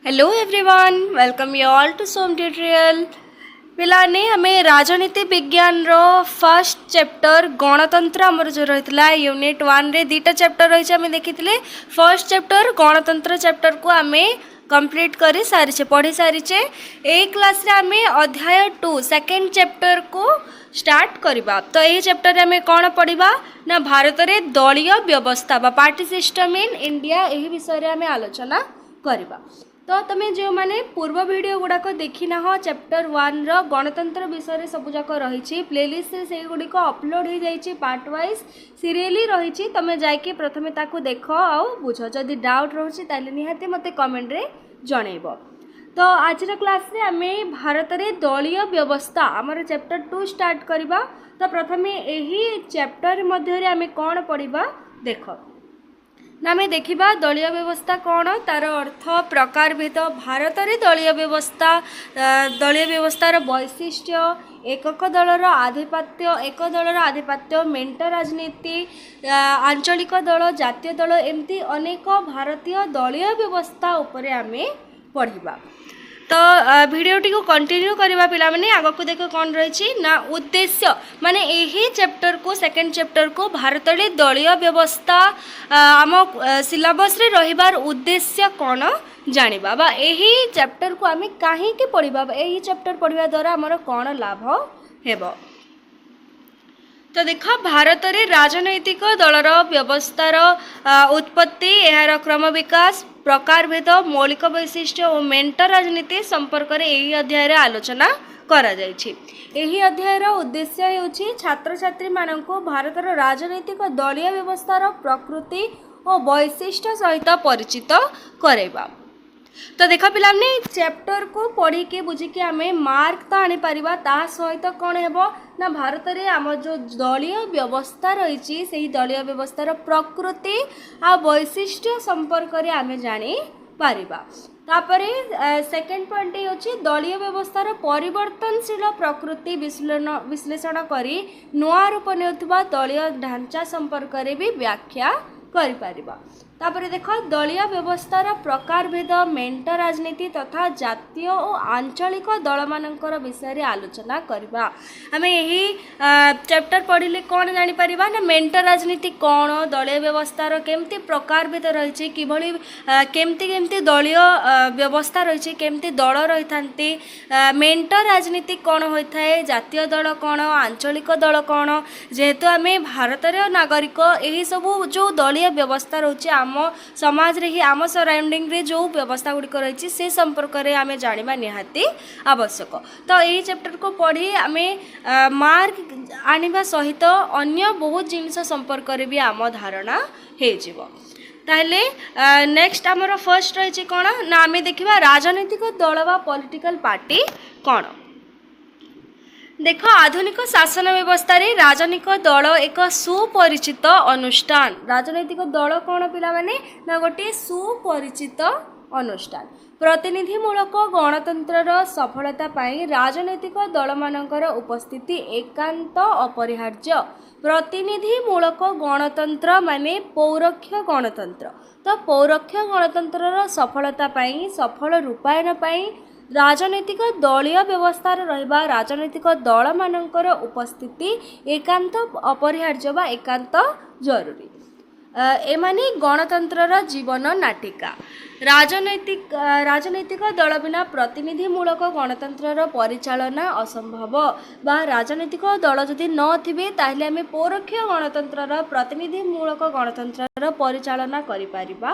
Hello everyone, welcome you all to Som tutorial. पिलाने हमें राजनीति विज्ञान रो फर्स्ट चैप्टर गणतंत्र आमर जो रही यूनिट 1 रे दीटा चैप्टर रही आम देखी फर्स्ट चैप्टर गणतंत्र चैप्टर को आम कंप्लीट कर सारी पढ़ी सारीचे। ए क्लास रे आम अध्याय 2 सेकेंड चैप्टर को स्टार्ट करवा। तो यही चैप्टर आम कौन पढ़ा ना भारत में दलीय व्यवस्था बा पार्टी सिस्टम इन इंडिया यही विषय में आम आलोचना करवा। तो तुम्हें जो मैंने पूर्व वीडियो गुड़ाक देखी ना चैप्टर 1 रो गणतंत्र विषय सब जाक रही प्लेलिस्ट से गुड़िक अपलोड हो जाइए पार्ट वाइज सीरियली रही। तुम्हें जाकि प्रथमे ताकू देख आ बुझ जदि डाउट रोचे ताले निहाती मते कमेंट रे जनइब। तो आज क्लास रे आम भारत में दलीय व्यवस्था आमर चैप्टर 2 स्टार्ट करवा। तो प्रथमे यही चैप्टर मध्य आम कौन पढ़ा देख ना आम देखा दलीय व्यवस्था कौन तार अर्थ प्रकार भेद भारत में दलीय व्यवस्थार वैशिष्ट्य एकक दलर आधिपत्य मेंट राजनीति आंचलिक दल जातीय दल एमती अनेक भारतीय दलीय व्यवस्था उपरे आम पढ़ा। तो भिडियोटी को कंटिन्यू करवा पिला माने आग को देख कौन रही ना उद्देश्य माने यही चैप्टर को सेकेंड चैप्टर को भारत में दलीय व्यवस्था आम सिलेबस रे रहिबार उद्देश्य कौन जानिबा बा यही चैप्टर को आम कहीं पढ़ा यही चैप्टर पढ़ा द्वारा आमर कौन लाभ हेबो। तो देख भारत में राजनैतिक दलर व्यवस्थार उत्पत्ति यार क्रम विकास प्रकार भेद मौलिक वैशिष्ट्य और मेंट राजनीति संपर्क में यही अध्याय आलोचना करा जायछि। यही अध्यायर उद्देश्य होछि छात्र छात्री मानक भारत राजनैतिक दलीय व्यवस्थार प्रकृति और वैशिष्ट्य सहित परिचित करैबा। तो देख पिलाने चैप्टर को पढ़ी के बुझिकी आम मार्क तो आनी पारिबा ता सहित कौन हेबो ना भारत में आम जो दलीय व्यवस्था रही से दलीय व्यवस्थार प्रकृति आ वैशिष्ट्य संपर्क में आम जानी पारिबा। तापरे सेकेंड पॉइंट होछि दलीय व्यवस्थार परिवर्तनशील प्रकृति विश्लेषण करी नुआ रूप नेउथबा दलीय ढांचा संपर्क में भी व्याख्या करि पारिबा। तापरे देख दलीय व्यवस्थार प्रकार भेद मेंट राजनीति तथा जातीय और आंचलिक दल मानकर विषय आलोचना करवा। आम यही चैप्टर पढ़ले कौन जापर ना मेंट राजनीति कौन दलीय व्यवस्थार केमती प्रकार भेद रही किभली केमती दलीय व्यवस्था रही केमती दल रही था मेंट राजनीति कौन होता है जातीय दल कौन आंचलिक दल कौन जेहेतु आम भारत नागरिक यही सब जो दलीय व्यवस्था रोचे आम समाज रे ही आम सराउंडिंग रे जो व्यवस्था गुड़िक रही से संपर्क में आम जाना निहाती आवश्यक। तो यही चैप्टर को पढ़ी आम मार्क आनिबा सहित अन्य बहुत जिनस संपर्क में भी आम धारणा हो। ताहले नेक्स्ट आमर फर्स्ट रही कौन ना आम देखा राजनैतिक दल बा पॉलिटिकल पार्टी कौन। देख आधुनिक शासन व्यवस्था रे राजनीतिक दल एक सुपरिचित अनुष्ठान। राजनैतिक दल कौन पिला माने ना गोटे सुपरिचित अनुष्ठान। प्रतिनिधिमूलक गणतंत्र सफलता पाई राजनैतिक दल मानकर उपस्थिति एकांत अपरिहार्य। प्रतिनिधिमूलक गणतंत्र माने पौरक्ष गणतंत्र। तो पौरक्ष गणतंत्र सफलता पाई सफल रूपायन पाई राजनैतिक दलीय व्यवस्था रहिबा राजनैतिक दल मानकर उपस्थिति एकांत अपरिहार्य बा एकांत जरूरी। एमानी गणतंत्र जीवन नाटिका। राजनैतिक दल बिना प्रतिनिधिमूलक गणतंत्र परिचालना असंभव बा राजनैतिक दल जदि नथिबे ताहले आमे परोक्ष गणतंत्र प्रतिनिधिमूलक गणतंत्र परिचालना करि पारिबा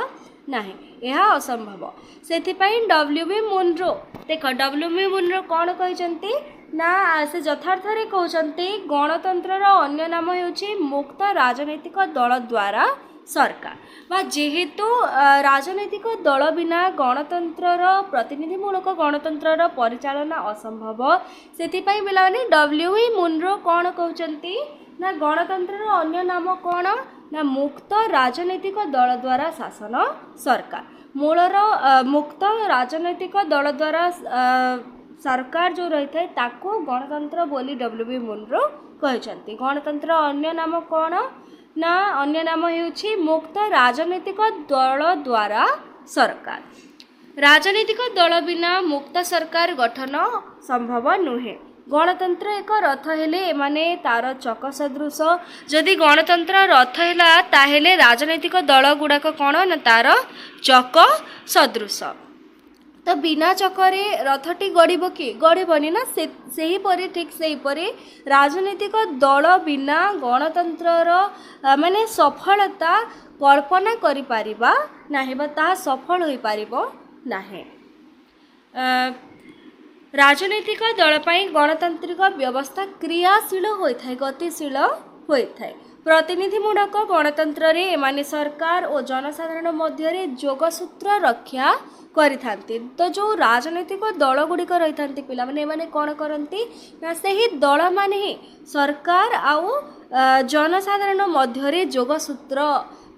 नाही यह असंभव। सेथिपाई डब्ल्यूबी मुनरो देख डब्ल्यूबी मुनरो कौन कहते ना से यथार्थ रे कहते गणतंत्र अन्य नाम होछि मुक्त राजनैतिक दल द्वारा सरकार बा जेहेतु राजनैतिक दल बिना गणतंत्र प्रतिनिधिमूलक गणतंत्र परिचालना असंभव सेथिपाई पिलाने डब्ल्यूबी मुनरो कौन कहते ना गणतंत्र अन्य नाम कौन ना मुक्त राजनैतिक दल द्वारा शासन सरकार। मूलर मुक्त राजनैतिक दल द्वारा सरकार जो रही है ताको गणतंत्र बोली डब्ल्यूबी मुनरो कहते। गणतंत्र अन्य नाम कौन ना अन्य नाम होछि मुक्त राजनैतिक दल द्वारा सरकार। राजनीतिक दल बिना मुक्त सरकार गठन संभव नुहे। गणतंत्र एक रथ हेले एमाने तार चक सदृश। जदि गणतंत्र रथ हैला ताहेले राजनैतिक दल गुड़ाक कौन ना तार चक सदृश। तो बिना चकरे रथटी गड़ब कि गड़बनी ना से परी ठीक से परी राजनीतिक दल बिना गणतंत्रर माने सफलता कल्पना करि पारिबा नाही बा ता सफल होई पारिबो नाही। राजनीतिक दल पाई गणतांत्रिक व्यवस्था क्रियाशील होता है, गतिशील होता है। प्रतिनिधिमूलक गणतंत्र रे एमाने सरकार और जनसाधारण मध्य जोगसूत्र रक्षा करिथांती। तो जो राजनैतिक दल गुड़िक रही पिला माने एमाने कौन करती ना से ही दल माने ही सरकार आउ जनसाधारण मध्य जोगसूत्र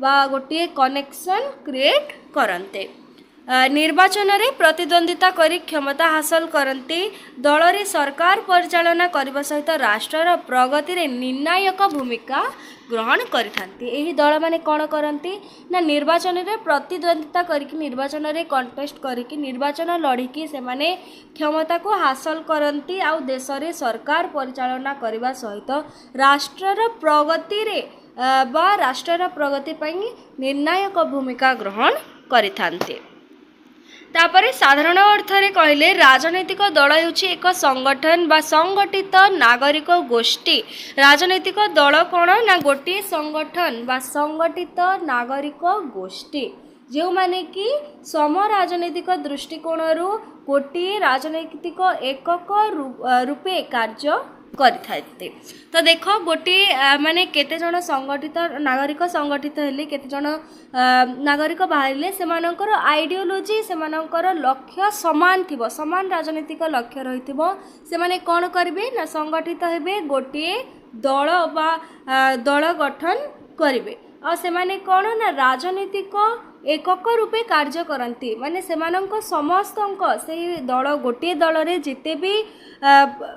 बा गोटे कनेक्शन क्रिएट करते। निर्वाचन रे प्रतिद्वंदिता करी क्षमता हासिल करते। दल रे सरकार परिचालना करने सहित राष्ट्र प्रगति रे निर्णायक भूमिका ग्रहण करिथांती। एही दल माने कौन करती ना निर्वाचन रे प्रतिद्वंदिता करिकि निर्वाचन रे कंटेस्ट करिकि निर्वाचन लड़िकी से माने क्षमता को हासिल करती। आउ देश रे सरकार परिचालना करने सहित राष्ट्र प्रगति रे बा राष्ट्र प्रगति पई निर्णायक भूमिका ग्रहण करिथांती। तापरे साधारण अर्थ रे कहले राजनैतिक दल हेउछि एक संगठन बा संगठित नागरिक गोष्ठी। राजनैतिक दल कोन ना गोटे संगठन बा संगठित नागरिक गोष्ठी जो माने कि सम राजनैतिक दृष्टिकोण गोटे राजनैतिक एकक रूपे कार्य करिथाइते। तो देख गोटे माने केते जन संगठित नागरिक संगठित हेले केते जन नागरिक बाहरिले सेमानकर आइडियोलॉजी सेमानकर लक्ष्य समान थिबो, समान राजनीतिक लक्ष्य रहिथिबो। से माने कोन करबे ना संगठित हेबे गोटे दल बा दल गठन करिवे। आ सेमाने कोन ना राजनीतिक एकक रूपे कार्य करती। माने सेमानंक समस्तंक से दल गोटे दल रे जिते भी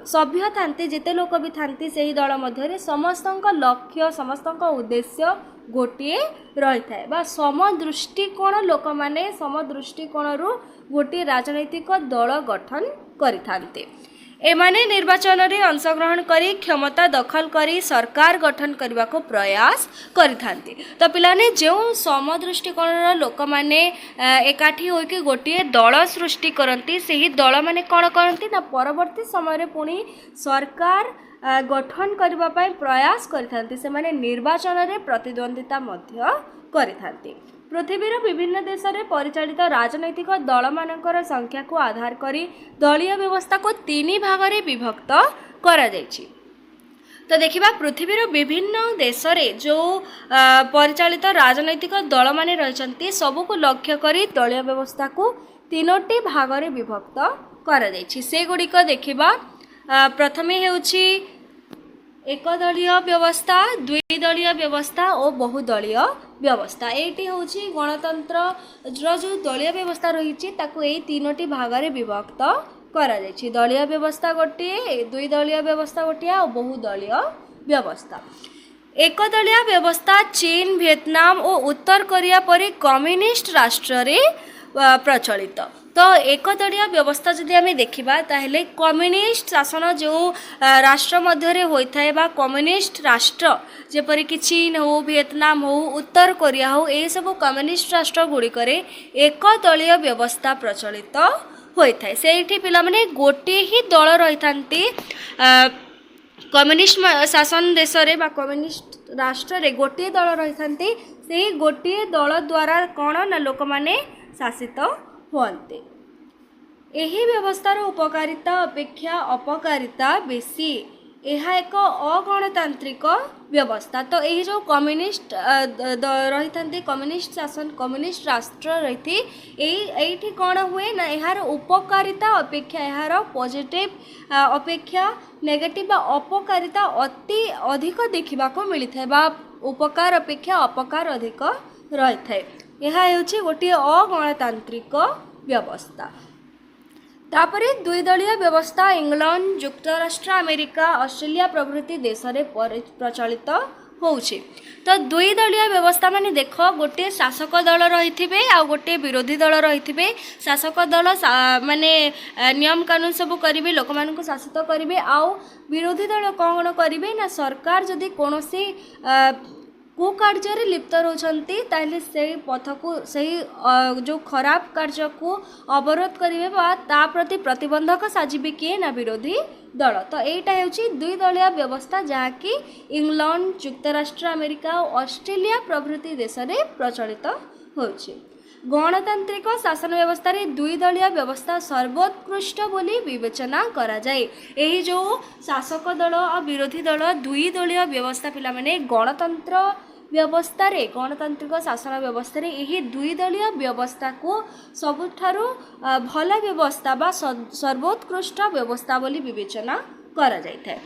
सभ्य थांती जिते लोक भी थांती से दल मध्य समस्तंक लक्ष्य समस्तंक उद्देश्य गोटे रही थाए बा सम दृष्टिकोण लोक माने सम दृष्टिकोण गोटे राजनैतिक दल गठन करिथांते। एमाने निर्वाचन रे अंशग्रहण करी क्षमता दखल करी सरकार गठन करने को प्रयास करिथांती। तो पिलाने जो सम दृष्टिकोण लोक माने एकाठी होइके गोटे दल सृष्टि करती से ही दल माने कौन करती ना परवर्ती समय पुणी सरकार गठन करने प्रयास करिथांती। से माने निर्वाचन रे प्रतिद्वंदिता मध्य करिथांती। पृथ्वीर विभिन्न देश में परिचालित राजनैतिक दल मानकर संख्या को आधार करी दलीय व्यवस्था को तीन भाग में विभक्त करा जायछि। तो देखिबा पृथ्वीर विभिन्न देश में जो परिचालित राजनैतिक दल माने रहिसंती सबु को लक्ष्य करी दलीय व्यवस्था को तीनोटी भाग में विभक्त करा जायछि। से गुड़िक देखिबा प्रथमे हेउछि एकदलीय व्यवस्था, द्विदलीय व्यवस्था और बहुदलीय व्यवस्था। एटी होछि गणतंत्र जो दलीय व्यवस्था रही ताकू ए तीनोटी भाग में विभक्त करा जायछि। दलीय व्यवस्था गोटे, द्विदलीय व्यवस्था गोटे और बहुदलीय व्यवस्था। एकदलीय व्यवस्था चीन, वियतनाम और उत्तर कोरिया परि कम्युनिस्ट राष्ट्र रे प्रचलित। तो एकदलीय व्यवस्था जदि आम देखा ताहले कम्युनिस्ट शासन जो राष्ट्र मध्य होता है बा कम्युनिस्ट राष्ट्र जेपरिक चीन हो, वियतनाम हो, उत्तर कोरिया हो, ये सब कम्युनिस्ट राष्ट्र गुड़िक एकदलीय व्यवस्था प्रचलित होता है। से पिला माने गोटे ही दल रही थांती कम्युनिस्ट शासन देश रे बा कम्युनिस्ट राष्ट्र रे गोटे दल रही थांती। से गोटे दल द्वारा कौन ना लोक माने शासित होते। यही व्यवस्थार उपकारिता अपेक्षा अपकारिता बेसी। यह एक अगणतांत्रिक व्यवस्था। तो यही जो कम्युनिस्ट रही था कम्युनिस्ट शासन कम्युनिस्ट राष्ट्र रही ये कौन हुए ना यार उपकारिता अपेक्षा यार पॉजिटिव अपेक्षा नेगेटिव अपकारिता अति अधिक देखा को मिलता है बा उपकार अपेक्षा अपकार अधिक रही है। यह हूँ गोटे अगणतांत्रिक व्यवस्था। तापरे द्विदलीय व्यवस्था इंग्लैंड, युक्तराष्ट्र, अमेरिका, ऑस्ट्रेलिया प्रभृति देश में प्रचलित होउछि। तो दुई दलीय व्यवस्था माने देख गोटे शासक दल रही आ गोटे विरोधी दल रही। शासक दल माने नियम कानून सब करेंगे, लोक मानक शासित करेंगे। आउ विरोधी दल कौन करेंगे ना सरकार जदि कौन कुकार्य लिप्त रोचंती ताहले से पथ को सही जो खराब कार्य को अवरोध करेंगे ता प्रति प्रतिबंधक साजिबे किए ना विरोधी दल। तो यहीटा होची दुई दलीय व्यवस्था जहाँकि इंग्लैंड, युक्तराष्ट्र अमेरिका और ऑस्ट्रेलिया प्रभृति देश में प्रचलित होची। गणतांत्रिक शासन व्यवस्था रे दुई दलीय व्यवस्था सर्वोत्कृष्ट बोली विवेचना करा जाए। यही जो शासक दल और विरोधी दल दुई दलीय व्यवस्था पिला माने गणतंत्र व्यवस्था रे गणतांत्रिक शासन व्यवस्था रे यही दुई दलीय व्यवस्था को सबुठारु भल व्यवस्था बा सर्वोत्कृष्ट व्यवस्था बोली विवेचना करा जाय थाए।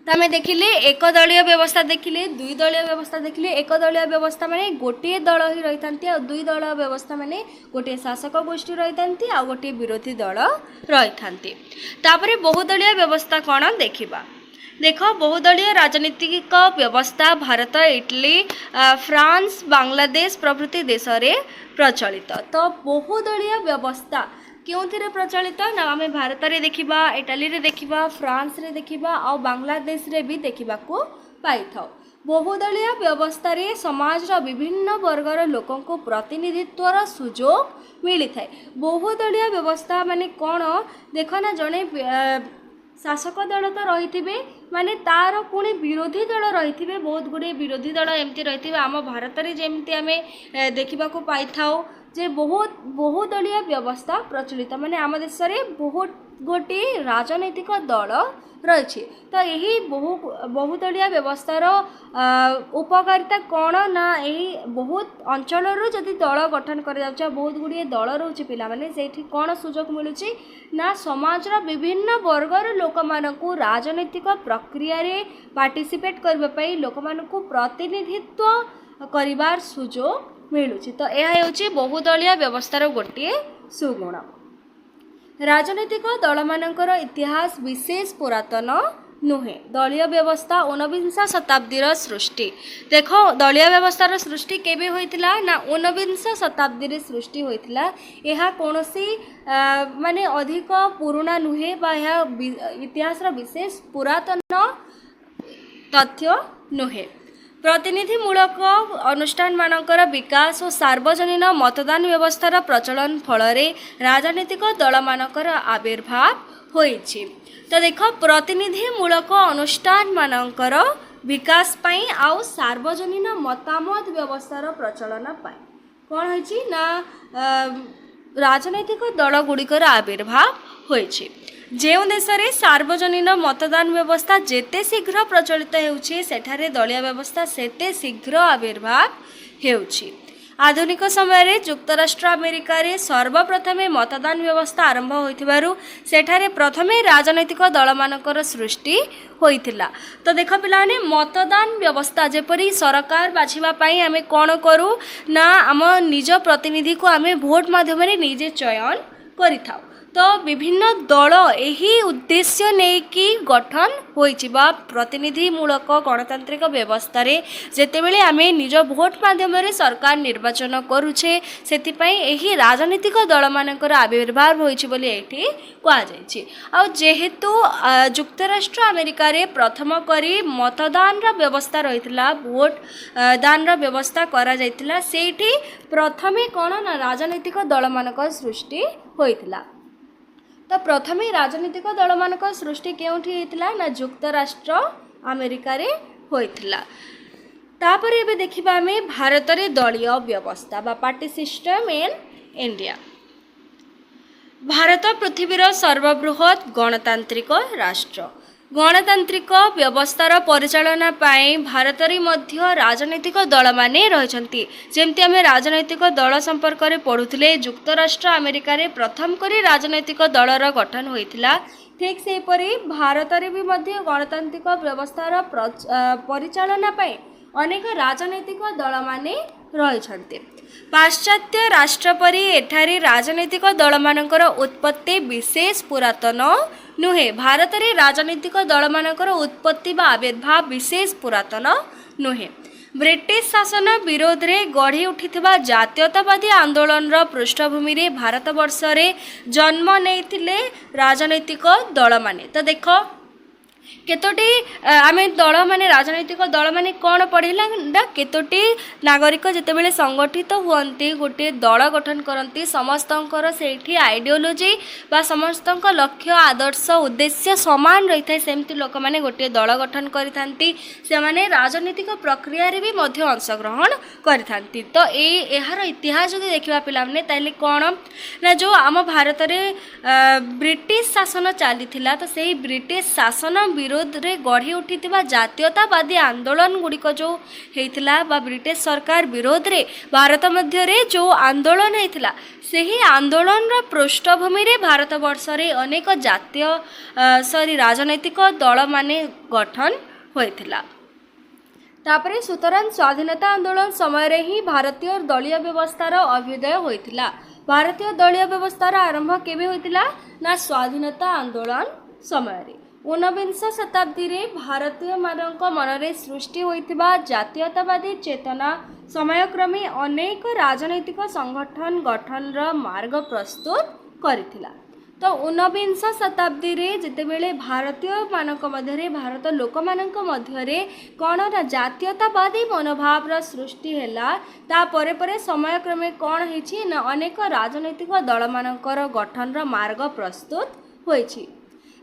तो आम देखिले एक दलीय व्यवस्था, देखिले दुई दलीय व्यवस्था, देखिले एक दलीय व्यवस्था माने गोटे दल ही रही था और दुई दलीय व्यवस्था माने गोटे शासक गोष्ठी रही था गोटे विरोधी दल रही था। बहुदलीय व्यवस्था कौन देखा, देख बहुदलीय राजनीतिक व्यवस्था भारत, इटली, फ्रांस, बांग्लादेश प्रभृति देश में प्रचलित। तो बहुदलीय व्यवस्था क्यों प्रचलित ना आम भारत में देखा, इटाली रे देखा, फ्रांस रे देखा और बांग्लादेश रे भी देखा पाई था। बहुदलीय व्यवस्था रे समाज विभिन्न वर्गर लोकों को प्रतिनिधित्वर सुजोग मिली थाए। बहुदलीय व्यवस्था माने कौन देख ना, जड़े शासक दल तो रही माने तार पुणी विरोधी दल रही, बहुत गुड़े विरोधी दल एमती रही। आम भारत में जमती आम देखा पाई था जे बहुत बहुदलीय व्यवस्था प्रचलित, माने आम देश में बहुत गोटे राजनैतिक दल रही। तो यही बहुदलीय व्यवस्थार उपकारिता कौन ना, यही बहुत अंचल जदि दल गठन कर बहुत गुड़िए दल रोचे पिला माने से कौन सुजोग मिलूँ ना, समाज विभिन्न वर्गर लोक मानकु राजनैतिक प्रक्रिया रे पार्टिसिपेट करने लोक मानकु प्रतिनिधित्व करिवार सुजोग मिलूँ। तो यह होची बहुदलीय व्यवस्थार गोटे सुगुण। राजनैतिक दल मानकर इतिहास विशेष पुरातन नुहे। दलीय व्यवस्था 19 शताब्दीर सृष्टि। देख दलीय व्यवस्थार सृष्टि केबे होइतिला ना 19 शताब्दी रे सृष्टि होइतिला। यह कोनोसी माने अधिक पुराना नुहे बा यह इतिहास विशेष पुरातन तथ्य नुहे। प्रतिनिधिमूलक अनुष्ठान मानकर विकास और सार्वजनिक मतदान व्यवस्थार प्रचलन फल राजनीतिक दल मानकर आविर्भाव होइछि। तो देख प्रतिनिधिमूलक अनुष्ठान मानकर विकास पाई आउ सार्वजनिक मतामत व्यवस्थार प्रचलन पाई कौन होइछि ना राजनैतिक दल गुड़िकर आविर्भाव होइछि। जो देश में सार्वजनिक मतदान व्यवस्था जेते शीघ्र प्रचलित होउछि सेठारे दलीय व्यवस्था सेते शीघ्र आविर्भाव होउछि। आधुनिक समय युक्तराष्ट्र अमेरिका रे सर्वप्रथम मतदान व्यवस्था आरंभ होइथिबारु सेठारे प्रथमे राजनैतिक दल मानकर सृष्टि होइथिला। तो देख पिलाने मतदान व्यवस्था जेपरी सरकार बाछिबा पई आमे कोन करू ना आम निज प्रतिनिधि को आमे भोट माध्यम निजे चयन करिथाउ। तो विभिन्न दल यही उद्देश्य नेकी गठन होइछि बा प्रतिनिधिमूलक गणतांत्रिक व्यवस्था रे जेतेबेले आमे निज भोट माध्यम रे सरकार निर्वाचन करूछे सेतिपई यही राजनीतिक दल मानकर आविर्भाव होइछि बोली एठी कहा जायछि। आ जेहेतु युक्तराष्ट्र अमेरिका रे प्रथम करी मतदान रा व्यवस्था रहितला, भोट दान रा व्यवस्था करा जायतिला, सेठी प्रथमे कोन ना राजनीतिक दल मानकर सृष्टि होइतिला। तो प्रथम राजनीतिक दल मानक सृष्टि केउठी होइतिला ना युक्तराष्ट्र अमेरिका रे होइतिला। तापर एबे देखिबा आमे भारत रे दलीय व्यवस्था बा party system in India. Bharat पृथ्वीर सर्वबृहत गणतांत्रिक राष्ट्र। गणतांत्रिक व्यवस्थार परिचालना पाई भारत रे मध्य राजनैतिक दल माने रहिसंती। जेमती आमे राजनैतिक दल संपर्क रे पढुथिले युक्तराष्ट्र अमेरिका रे प्रथम करी राजनैतिक दलर गठन होइथिला, ठीक से परी भारत रे भी मध्य गणतांत्रिक व्यवस्थार परिचालना पाई अनेक राजनैतिक दल माने रहिसंती। पाश्चात्य राष्ट्र परी एठारे राजनैतिक दल मानकर उत्पत्ति विशेष पुरातन नुहे। भारत रे राजनैतिक दल मानकर उत्पत्ति बा आविर्भाव विशेष पुरातन नुहे। ब्रिटिश शासन विरोध में गढ़ी उठिथिबा जातीयतावादी आंदोलन पृष्ठभूमि रे भारत वर्ष रे जन्म नेइथिले राजनैतिक दल माने। तो देख केतोटी आम दल माने राजनैतिक दल माने कौन पढ़ेला केतोटी नागरिक जितेबेले संगठित हुअन्ति गोटे दल गठन करती समस्तंकर सेठी आइडियोलोजी बा समस्तंक लक्ष्य आदर्श उद्देश्य समान रही है सेमती लोक माने गोटे दल गठन करिथांती से माने राजनीतिक प्रक्रिया रे भी मध्य अंशग्रहण करिथांती। तो यार इतिहास जदि देखा पिला माने ताले कौन ना जो आम भारत रे ब्रिटिश शासन चली तो से ब्रिटिश शासन विरोध रे गढ़ी उठिथिबा जातीयतावादी आंदोलन गुड़िक जो हेइथिला बा ब्रिटिश सरकार विरोध रे भारत मध्य रे जो आंदोलन हेइथिला सेही आंदोलन रा पृष्ठभूमि रे भारत वर्ष रे अनेक जातीय राजनैतिक दल माने गठन होइथिला। तापरे सुतरां स्वाधीनता आंदोलन समय रे ही भारतीय दलीय व्यवस्थार अभ्युदय होइथिला। भारतीय दलीय व्यवस्थार आरंभ केबे होइथिला ना स्वाधीनता आंदोलन समय रे। 19 शताब्दी रे भारतीय मानक मनरे सृष्टि होइथिबा जातीयतावादी चेतना समयक्रमे अनेक राजनैतिक संगठन गठन रा मार्ग प्रस्तुत करिथिला। तो 19 शताब्दी रे जितेबेले भारतीय मानक मध्यरे भारत लोक मानक मध्यरे कौन ना जातीयतावादी मनोभाव रा सृष्टि हैला ता परे परे समयक्रमे कौन हेछि ना अनेक राजनैतिक दल मानकर गठन रा मार्ग प्रस्तुत होइछि।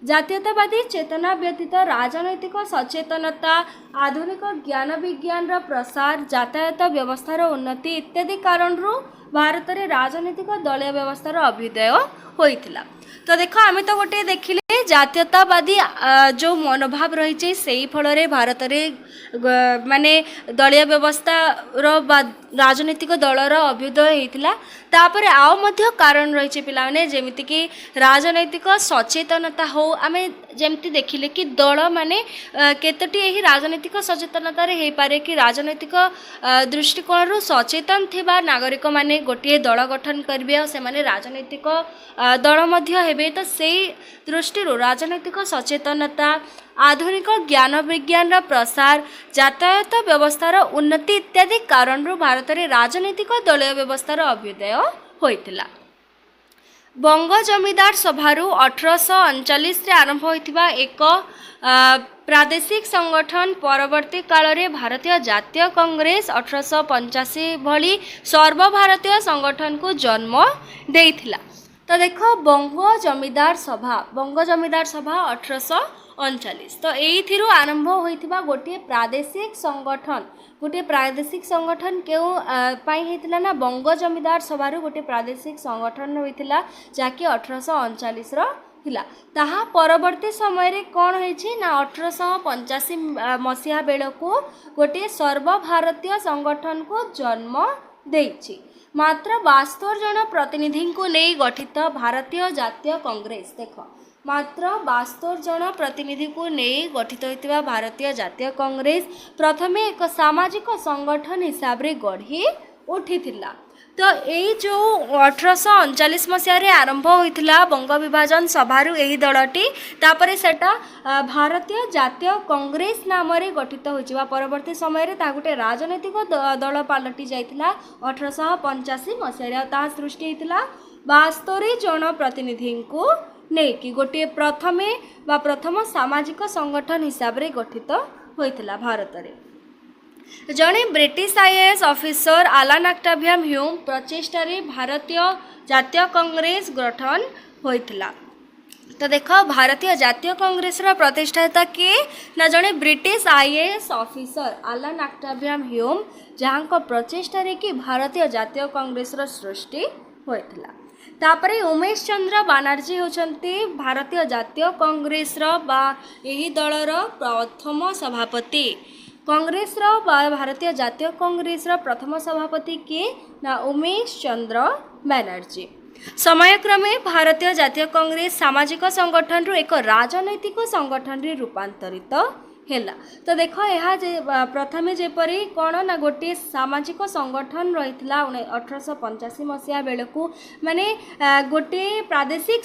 जातीयतावादी चेतना व्यतीत राजनैतिक सचेतनता आधुनिक ज्ञान विज्ञान प्रसार यातायात व्यवस्थार उन्नति इत्यादि कारण भारत में राजनैतिक दलीय व्यवस्थार अभ्युदय होइथिला। तो देख आम तो गोटे देखिले जातीयतावादी जो मनोभाव रही से फल भारत में माने दलीय व्यवस्था राजनैतिक दलर अभ्युदय होता। तापर आउ मध्य कारण रही पिला माने जेमिति कि राजनैतिक सचेतनता हो आम जमती देखिले कि दल माने केतोटी यही राजनैतिक सचेतनता रे पारे कि राजनैतिक दृष्टिकोण रु सचेतन थिबा नागरिक माने गोटे दल गठन करिवे और से माने राजनैतिक दल मध्य हेबे। तो से दृष्टि राजनैतिक सचेतनता आधुनिक ज्ञान विज्ञान प्रसार यातायात व्यवस्थार उन्नति इत्यादि कारण भारत में राजनैतिक दलीय व्यवस्थार अभ्युदय होइतिला। बंग जमीदार सभारू 1839 आरंभ होइतिबा एक प्रादेशिक संगठन परवर्ती काल रे भारतीय जातीय कांग्रेस 1885 भली सर्वभारतीय संगठन को जन्म देइथिला। तो देखो बंग जमीदार सभा 1839 तो यही आरंभ होइथिबा गोटे प्रादेशिक संगठन क्यों होइथिला ना बंग जमीदार सभारू गोटे प्रादेशिक संगठन होइथिला जाकि 1839 रो थिला। ताहा परवर्ती समय रे कौन होइछि ना 1885 मसीहा बेलको गोटे सर्वभारतीय संगठन को जन्म देइछि। मात्र 72 जन प्रतिनिधि को नहीं गठित भारतीय जातीय कांग्रेस देख मात्र 72 जन प्रतिनिधि को नहीं गठित होइतिबा भारतीय जातीय कांग्रेस प्रथमे एक सामाजिक संगठन हिसाब रे गढ़ी उठिथिला। तो यही जो 1839 मसीह आरंभ होइथिला बंग विभाजन सभारू यही दलटी तापरे सेटा भारतीय जातीय कांग्रेस नाम रे गठित होइचिबा परवर्ती समय रे ता गुटे राजनैतिक दल पालटी जाइथिला 1885 मसीह ता सृष्टि होइथिला 72 जन प्रतिनिधि को नेकी गोटे प्रथम सामाजिक संगठन हिसाब रे गठित होइथिला। भारत रे जड़े ब्रिटिश आईएएस ऑफिसर आलान ऑक्टावियम ह्यूम प्रचेष्टा भारतीय जातीय कांग्रेस गठन होइथिला। तो देख भारतीय जातीय कांग्रेस प्रतिष्ठाता किए ना जड़े ब्रिटिश आईएएस ऑफिसर आलान ऑक्टावियम ह्यूम जहाँ प्रचेष्टा कि भारतीय जातीय कांग्रेस सृष्टि होइथिला। तापरे उमेश चंद्र बनर्जी होचंती भारतीय जातीय कांग्रेस यही दलर प्रथम सभापति। कांग्रेस भारतीय जातीय कांग्रेस प्रथम सभापति किए ना उमेश चंद्र बनर्जी। समयक्रमे भारतीय जातीय कांग्रेस सामाजिक संगठन एक राजनैतिक संगठन रे रूपांतरित ହେଲା। ତ ଦେଖ ଏହା ଯେ प्रथमे जेपरी कौन ना गोटे सामाजिक संगठन रही 1885 मसीहा बेलू माने गोटे प्रादेशिक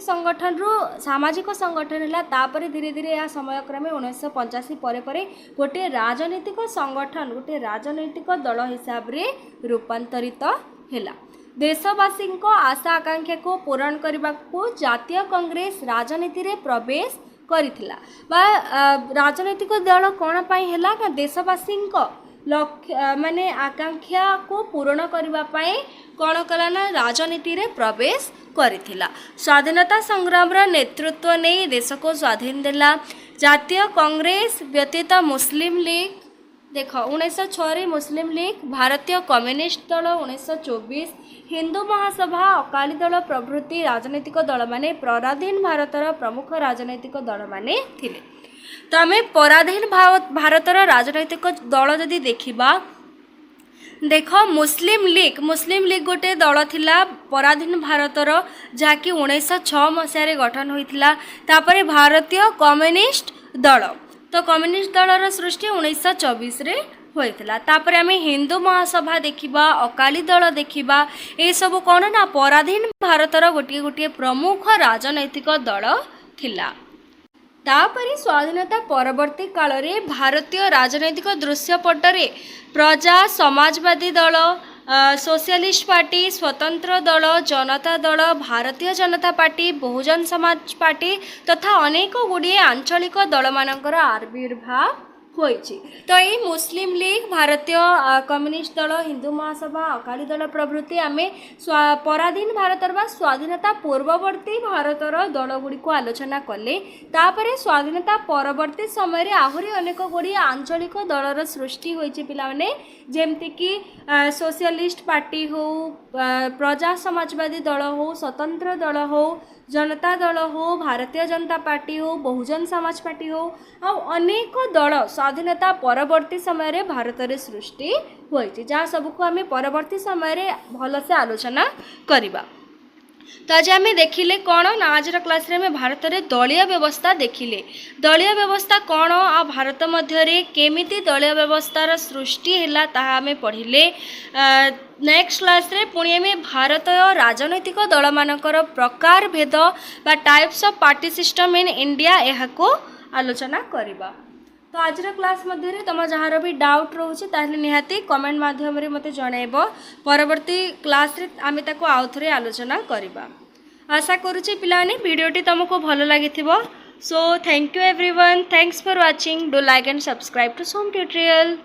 संगठन रु सामाजिक संगठन है तापर धीरे धीरे यह समयक्रमे 1985 पर गोटे राजनीतिक संगठन गोटे राजनैतिक दल हिसाब रे रूपांतरित हैला। देशवासी आशा आकांक्षा को पूरण करने को जातीय कांग्रेस राजनीति रे प्रवेश करिथिला बा राजनैतिक दल कौन पाई हैला ना देशवासी लक्ष्य माने आकांक्षा को पूरण करबा पाई कौन कला ना राजनीति रे प्रवेश करिथिला। स्वाधीनता संग्राम रा नेतृत्व नहीं देश को स्वाधीन देला। जातीय कांग्रेस व्यतीत मुस्लिम लीग देख 1906 मुस्लिम लीग भारतीय कम्युनिस्ट दल 1924 हिंदू महासभा अकाली दल प्रभृति राजनैतिक दल माने पराधीन भारतर प्रमुख राजनैतिक दल माने थिले। तो आम पराधीन भारतर राजनैतिक दल जदि देखिबा देख मुस्लिम लीग गोटे दल थिला पराधीन भारतर जहाँकि 1906 मसीह गठन होइथिला। तापरे भारतीय कम्युनिस्ट दल तो कम्युनिस्ट दलर सृष्टि 1924 रे होइथिला। तापरे आमे हिंदू महासभा देखिबा अकाली दल देखिबा ए सब कोन ना पराधीन भारतर गोटे गोटे प्रमुख राजनैतिक दल थिला। तापरे स्वाधीनता परवर्ती काल रे भारतीय राजनैतिक दृश्यपटरे प्रजा समाजवादी दल सोशलिस्ट पार्टी स्वतंत्र दल जनता दल भारतीय जनता पार्टी बहुजन समाज पार्टी तथा अनेक गुड़िए आंचलिक दल मानकर आविर्भाव होइछि। तो ये मुस्लिम लीग भारतीय कम्युनिस्ट दल हिंदू महासभा अकाली दल प्रभृति आमे पराधीन भारतर बा स्वाधीनता पूर्ववर्ती भारतर दल गुड़ी को आलोचना कले। तापरे स्वाधीनता परवर्ती समय रे आहुरी अनेक गुड़ी आंचलिक दलर सृष्टि होइछि पिला माने जेमति कि सोशलिस्ट पार्टी हो प्रजा समाजवादी दल हो स्वतंत्र दल हो जनता दल हो भारतीय जनता पार्टी हो बहुजन समाज पार्टी हो आ अनेक दल स्वाधीनता परवर्ती समय रे भारत रे सृष्टि होइछि जहाँ सबको आम परवर्ती समय रे भल से आलोचना करिबा। तो आज आम देखिले कौन ना आज क्लास रे भारत रे दलीय व्यवस्था देखिले दलीय व्यवस्था कौन आ भारत मध्य केमिति दलीय व्यवस्थार सृष्टि हैला ताहा आम पढ़िले। नेक्स्ट क्लास रे पुणी आम भारत राजनैतिक दल मानकर प्रकार भेद बा types of party system in India यह को आलोचना करिबा। तो आज क्लास मध्य तुम जहाँ भी डाउट रोचे ताहले निहाती कमेंट माध्यम रे मते जणाइबो परवर्ती क्लास रे आमे ताको आउ थरे आलोचना करिबा। आशा करूची पिलाने वीडियोटी तुमको भल लागिथिबो। So thank you everyone, thanks for watching, do like and subscribe to Som tutorial.